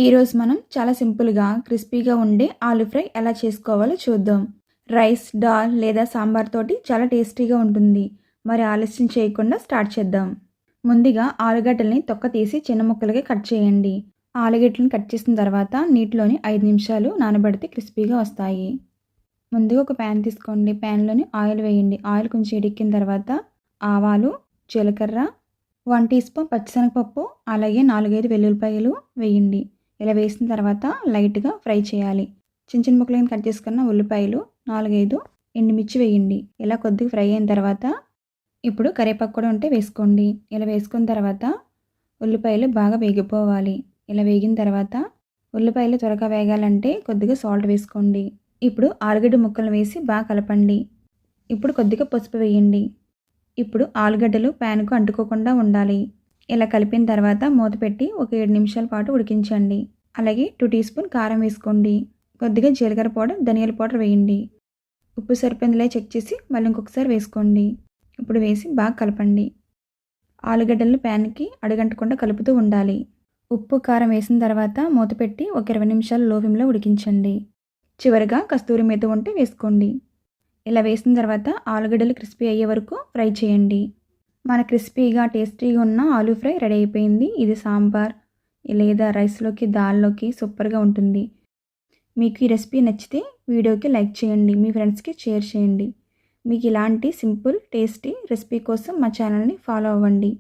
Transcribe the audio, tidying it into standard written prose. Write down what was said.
ఈరోజు మనం చాలా సింపుల్గా క్రిస్పీగా ఉండే ఆలూ ఫ్రై ఎలా చేసుకోవాలో చూద్దాం. రైస్, దాల్ లేదా సాంబార్ తోటి చాలా టేస్టీగా ఉంటుంది. మరి ఆలస్యం చేయకుండా స్టార్ట్ చేద్దాం. ముందుగా ఆలుగడ్డల్ని తొక్క తీసి చిన్న ముక్కలుగా కట్ చేయండి. ఆలుగడ్డలను కట్ చేసిన తర్వాత నీటిలోని 5 నిమిషాలు నానబెడితే క్రిస్పీగా వస్తాయి. ముందుగా ఒక ప్యాన్ తీసుకోండి. ప్యాన్లోని ఆయిల్ వేయండి. ఆయిల్ కొంచెం ఎడిక్కిన తర్వాత ఆవాలు, జీలకర్ర, 1 టీ స్పూన్ పచ్చిశనగపప్పు, అలాగే 4-5 వెల్లుల్లిపాయలు వేయండి. ఇలా వేసిన తర్వాత లైట్గా ఫ్రై చేయాలి. చిన్న చిన్న ముక్కలుగా కట్ చేసుకున్న ఉల్లిపాయలు, 4-5 ఎండుమిర్చి వేయండి. ఇలా కొద్దిగా ఫ్రై అయిన తర్వాత ఇప్పుడు కరివేపాకు కూడా ఉంటే వేసుకోండి. ఇలా వేసుకున్న తర్వాత ఉల్లిపాయలు బాగా వేగిపోవాలి. ఇలా వేగిన తర్వాత ఉల్లిపాయలు త్వరగా వేగాలంటే కొద్దిగా సాల్ట్ వేసుకోండి. ఇప్పుడు ఆలుగడ్డ ముక్కలు వేసి బాగా కలపండి. ఇప్పుడు కొద్దిగా పసుపు వేయండి. ఇప్పుడు ఆలుగడ్డలు ప్యాన్కు అంటుకోకుండా ఉండాలి. ఇలా కలిపిన తర్వాత మూత పెట్టి ఒక 7 నిమిషాల పాటు ఉడికించండి. అలాగే 2 టీ స్పూన్ కారం వేసుకోండి. కొద్దిగా జీలకర్ర పౌడర్, ధనియాల పౌడర్ వేయండి. ఉప్పు సరిపోయిందిలే చెక్ చేసి మళ్ళీ ఇంకొకసారి వేసుకోండి. ఇప్పుడు వేసి బాగా కలపండి. ఆలుగడ్డలను ప్యాన్కి అడుగంటకుండా కలుపుతూ ఉండాలి. ఉప్పు, కారం వేసిన తర్వాత మూత పెట్టి ఒక 20 నిమిషాలు లో ఫ్లేమ్లో ఉడికించండి. చివరిగా కస్తూరి మేతి ఉంటే వేసుకోండి. ఇలా వేసిన తర్వాత ఆలుగడ్డలు క్రిస్పీ అయ్యే వరకు ఫ్రై చేయండి. మన క్రిస్పీగా టేస్టీగా ఉన్న ఆలూ ఫ్రై రెడీ అయిపోయింది. ఇది సాంబార్ లేదా రైస్లోకి, దాల్లోకి సూపర్గా ఉంటుంది. మీకు ఈ రెసిపీ నచ్చితే వీడియోకి లైక్ చేయండి. మీ ఫ్రెండ్స్కి షేర్ చేయండి. మీకు ఇలాంటి సింపుల్ టేస్టీ రెసిపీ కోసం మా ఛానల్ని ఫాలో అవ్వండి.